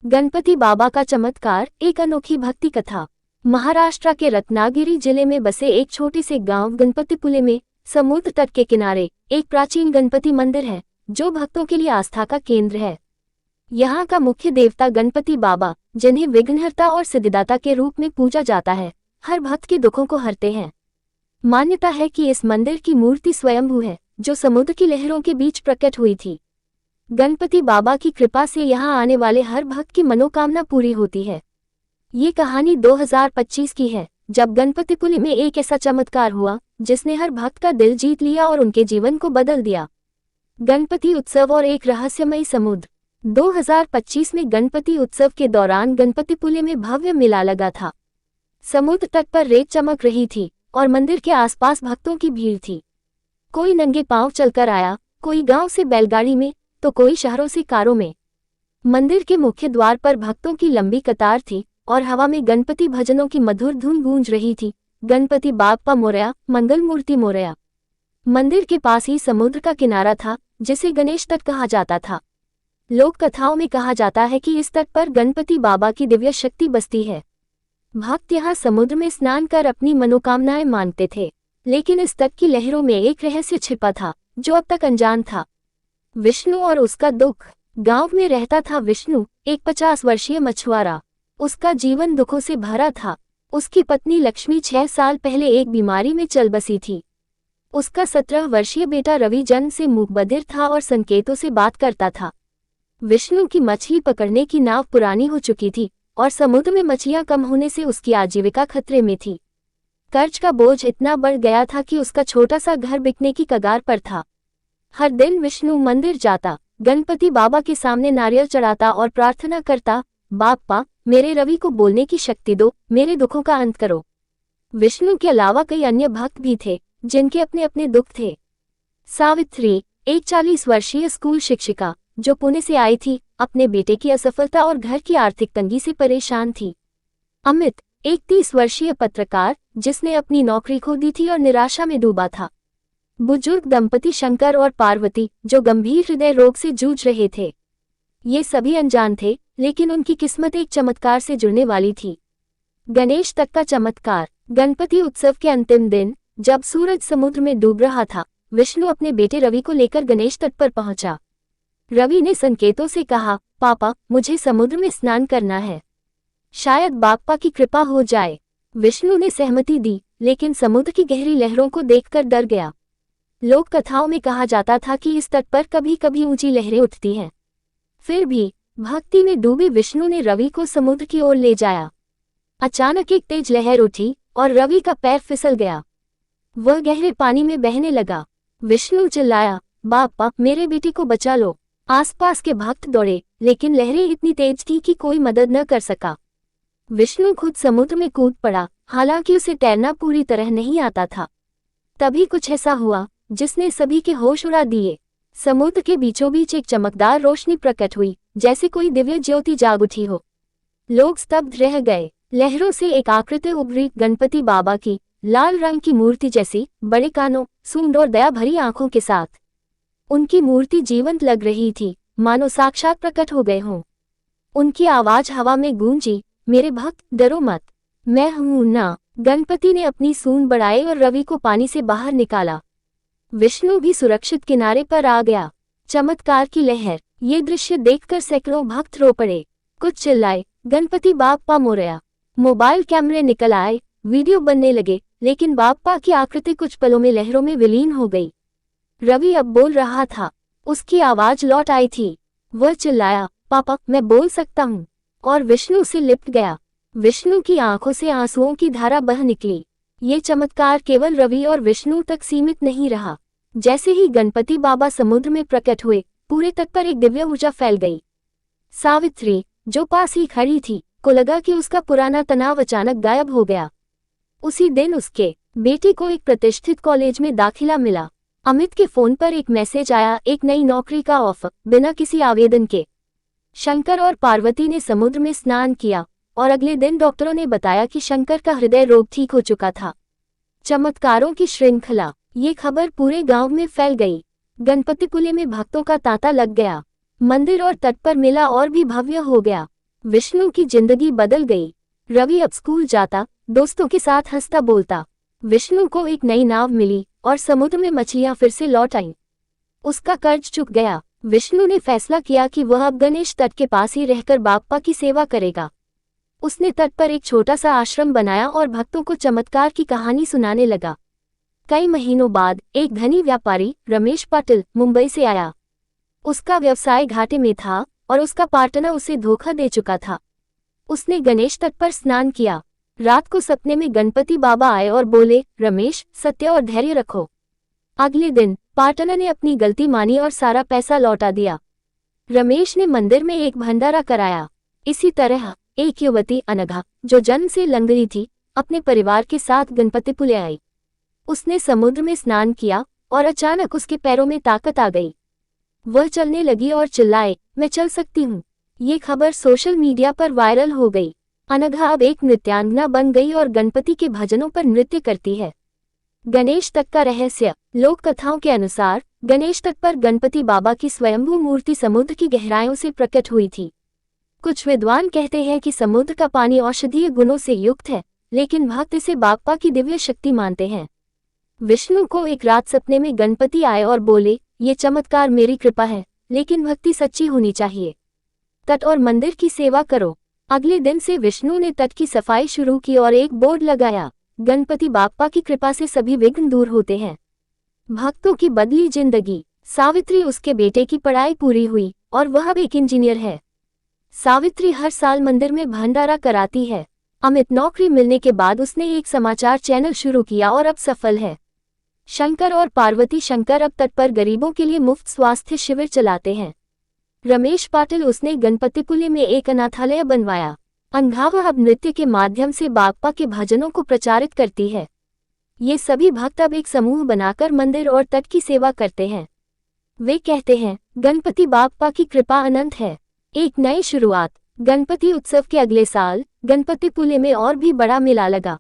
गणपति बाबा का चमत्कार, एक अनोखी भक्ति कथा। महाराष्ट्र के रत्नागिरी जिले में बसे एक छोटे से गांव गणपतिपुले में समुद्र तट के किनारे एक प्राचीन गणपति मंदिर है, जो भक्तों के लिए आस्था का केंद्र है। यहाँ का मुख्य देवता गणपति बाबा, जिन्हें विघ्नहर्ता और सिद्धिदाता के रूप में पूजा जाता है, हर भक्त के दुखों को हरते हैं। मान्यता है कि इस मंदिर की मूर्ति स्वयंभू है, जो समुद्र की लहरों के बीच प्रकट हुई थी। गणपति बाबा की कृपा से यहाँ आने वाले हर भक्त की मनोकामना पूरी होती है। ये कहानी 2025 की है, जब गणपतिपुले में एक ऐसा चमत्कार हुआ जिसने हर भक्त का दिल जीत लिया और उनके जीवन को बदल दिया। गणपति उत्सव और एक रहस्यमयी समुद्र। 2025 में गणपति उत्सव के दौरान गणपतिपुले में भव्य मेला लगा था। समुद्र तट पर रेत चमक रही थी और मंदिर के आसपास भक्तों की भीड़ थी। कोई नंगे पांव चलकर आया, कोई गांव से बैलगाड़ी में, तो कोई शहरों से कारों में। मंदिर के मुख्य द्वार पर भक्तों की लंबी कतार थी और हवा में गणपति भजनों की मधुर धुन गूंज रही थी। गणपति बाप्पा मोरया, मंगल मूर्ति मोरया। मंदिर के पास ही समुद्र का किनारा था, जिसे गणेश तट कहा जाता था। लोक कथाओं में कहा जाता है कि इस तट पर गणपति बाबा की दिव्य शक्ति बसती है। भक्त यहाँ समुद्र में स्नान कर अपनी मनोकामनाएं मांगते थे, लेकिन इस तट की लहरों में एक रहस्य छिपा था, जो अब तक अनजान था। विष्णु और उसका दुख। गांव में रहता था विष्णु, एक 50 वर्षीय मछुआरा। उसका जीवन दुखों से भरा था। उसकी पत्नी लक्ष्मी 6 साल पहले एक बीमारी में चल बसी थी। उसका 17 वर्षीय बेटा रवि जन्म से मूकबधिर था और संकेतों से बात करता था। विष्णु की मछली पकड़ने की नाव पुरानी हो चुकी थी और समुद्र में मछलियां कम होने से उसकी आजीविका खतरे में थी। कर्ज का बोझ इतना बढ़ गया था कि उसका छोटा सा घर बिकने की कगार पर था। हर दिन विष्णु मंदिर जाता, गणपति बाबा के सामने नारियल चढ़ाता और प्रार्थना करता, बाप्पा मेरे रवि को बोलने की शक्ति दो, मेरे दुखों का अंत करो। विष्णु के अलावा कई अन्य भक्त भी थे, जिनके अपने अपने दुख थे। सावित्री, एक 40 वर्षीय स्कूल शिक्षिका, जो पुणे से आई थी, अपने बेटे की असफलता और घर की आर्थिक तंगी से परेशान थी। अमित, एक 30 वर्षीय पत्रकार, जिसने अपनी नौकरी खो दी थी और निराशा में डूबा था। बुजुर्ग दंपति शंकर और पार्वती, जो गंभीर हृदय रोग से जूझ रहे थे। ये सभी अनजान थे, लेकिन उनकी किस्मत एक चमत्कार से जुड़ने वाली थी। गणेश तट का चमत्कार। गणपति उत्सव के अंतिम दिन, जब सूरज समुद्र में डूब रहा था, विष्णु अपने बेटे रवि को लेकर गणेश तट पर पहुंचा। रवि ने संकेतों से कहा, पापा मुझे समुद्र में स्नान करना है, शायद बाप्पा की कृपा हो जाए। विष्णु ने सहमति दी, लेकिन समुद्र की गहरी लहरों को देखकर डर गया। लोक कथाओं में कहा जाता था कि इस तट पर कभी कभी ऊंची लहरें उठती हैं। फिर भी भक्ति में डूबे विष्णु ने रवि को समुद्र की ओर ले जाया। अचानक एक तेज लहर उठी और रवि का पैर फिसल गया। वह गहरे पानी में बहने लगा। विष्णु चिल्लाया, बाप्पा मेरे बेटे को बचा लो। आसपास के भक्त दौड़े, लेकिन लहरें इतनी तेज थी कि कोई मदद न कर सका। विष्णु खुद समुद्र में कूद पड़ा, हालांकि उसे तैरना पूरी तरह नहीं आता था। तभी कुछ ऐसा हुआ जिसने सभी के होश उड़ा दिए। समुद्र के बीचों बीच एक चमकदार रोशनी प्रकट हुई, जैसे कोई दिव्य ज्योति जाग उठी हो। लोग स्तब्ध रह गए। लहरों से एक आकृति उभरी, गणपति बाबा की, लाल रंग की मूर्ति जैसी, बड़े कानों, सूंड और दया भरी आंखों के साथ। उनकी मूर्ति जीवंत लग रही थी, मानो साक्षात प्रकट हो गए हों। उनकी आवाज हवा में गूंजी, मेरे भक्त डरो मत, मैं हूं ना। गणपति ने अपनी सूंड बढ़ाई और रवि को पानी से बाहर निकाला। विष्णु भी सुरक्षित किनारे पर आ गया। चमत्कार की लहर। ये दृश्य देखकर सैकड़ों भक्त रो पड़े। कुछ चिल्लाए, गणपति बाप्पा मोरया। मोबाइल कैमरे निकल आए, वीडियो बनने लगे, लेकिन बाप्पा की आकृति कुछ पलों में लहरों में विलीन हो गई। रवि अब बोल रहा था, उसकी आवाज लौट आई थी। वह चिल्लाया, पापा मैं बोल सकता हूँ, और विष्णु से लिपट गया। विष्णु की आंखों से आंसुओं की धारा बह निकली। ये चमत्कार केवल रवि और विष्णु तक सीमित नहीं रहा। जैसे ही गणपति बाबा समुद्र में प्रकट हुए, पूरे तट पर एक दिव्य ऊर्जा फैल गई। सावित्री, जो पास ही खड़ी थी, को लगा कि उसका पुराना तनाव अचानक गायब हो गया। उसी दिन उसके बेटे को एक प्रतिष्ठित कॉलेज में दाखिला मिला। अमित के फोन पर एक मैसेज आया, एक नई नौकरी का ऑफर, बिना किसी आवेदन के। शंकर और पार्वती ने समुद्र में स्नान किया और अगले दिन डॉक्टरों ने बताया कि शंकर का हृदय रोग ठीक हो चुका था। चमत्कारों की श्रृंखला। ये खबर पूरे गांव में फैल गई। गणपतिपुले में भक्तों का तांता लग गया। मंदिर और तट पर मेला और भी भव्य हो गया। विष्णु की जिंदगी बदल गई। रवि अब स्कूल जाता, दोस्तों के साथ हंसता बोलता। विष्णु को एक नई नाव मिली और समुद्र में मछलियां फिर से लौट आईं। उसका कर्ज चुक गया। विष्णु ने फैसला किया कि वह अब गणेश तट के पास ही रहकर बाप्पा की सेवा करेगा। उसने तट पर एक छोटा सा आश्रम बनाया और भक्तों को चमत्कार की कहानी सुनाने लगा। कई महीनों बाद एक धनी व्यापारी रमेश पाटिल मुंबई से आया। उसका व्यवसाय घाटे में था और उसका पार्टनर उसे धोखा दे चुका था। उसने गणेश तट पर स्नान किया। रात को सपने में गणपति बाबा आए और बोले, रमेश, सत्य और धैर्य रखो। अगले दिन पार्टनर ने अपनी गलती मानी और सारा पैसा लौटा दिया। रमेश ने मंदिर में एक भंडारा कराया। इसी तरह एक युवती अनघा, जो जन्म से लंगड़ी थी, अपने परिवार के साथ गणपतिपुले आई। उसने समुद्र में स्नान किया और अचानक उसके पैरों में ताकत आ गई। वह चलने लगी और चिल्लाए, मैं चल सकती हूँ। ये खबर सोशल मीडिया पर वायरल हो गई। अनघा अब एक नृत्यांगना बन गई और गणपति के भजनों पर नृत्य करती है। गणेश तट का रहस्य। लोक कथाओं के अनुसार गणेश तट पर गणपति बाबा की स्वयंभू मूर्ति समुद्र की गहराइयों से प्रकट हुई थी। कुछ विद्वान कहते हैं कि समुद्र का पानी औषधीय गुणों से युक्त है, लेकिन भक्त इसे बाप्पा की दिव्य शक्ति मानते हैं। विष्णु को एक रात सपने में गणपति आए और बोले, ये चमत्कार मेरी कृपा है, लेकिन भक्ति सच्ची होनी चाहिए। तट और मंदिर की सेवा करो। अगले दिन से विष्णु ने तट की सफाई शुरू की और एक बोर्ड लगाया, गणपति बाप्पा की कृपा से सभी विघ्न दूर होते हैं। भक्तों की बदली जिंदगी। सावित्री, उसके बेटे की पढ़ाई पूरी हुई और वह अब एक इंजीनियर है। सावित्री हर साल मंदिर में भंडारा कराती है। अमित नौकरी मिलने के बाद उसने एक समाचार चैनल शुरू किया और अब सफल है। शंकर और पार्वती शंकर अब तट पर गरीबों के लिए मुफ्त स्वास्थ्य शिविर चलाते हैं। रमेश पाटिल, उसने गणपतिपुले में एक अनाथालय बनवाया। अनघा अब नृत्य के माध्यम से बाप्पा के भजनों को प्रचारित करती है। ये सभी भक्त अब एक समूह बनाकर मंदिर और तट की सेवा करते हैं। वे कहते हैं, गणपति बाप्पा की कृपा अनंत है। एक नई शुरुआत। गणपति उत्सव के अगले साल गणपतिपुले में और भी बड़ा मेला लगा।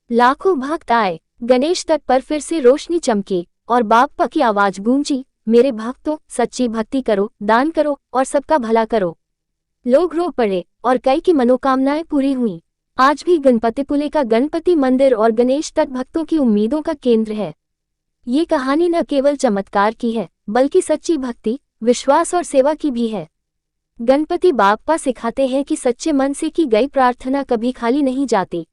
लाखों भक्त आए। गणेश तट पर फिर से रोशनी चमकी और बाप्पा की आवाज गूंजी, मेरे भक्तों, सच्ची भक्ति करो, दान करो और सबका भला करो। लोग रो पड़े और कई की मनोकामनाएं पूरी हुईं। आज भी गणपतिपुले का गणपति मंदिर और गणेश तट भक्तों की उम्मीदों का केंद्र है। ये कहानी न केवल चमत्कार की है, बल्कि सच्ची भक्ति, विश्वास और सेवा की भी है। गणपति बाप्पा सिखाते हैं कि सच्चे मन से की गई प्रार्थना कभी खाली नहीं जाती।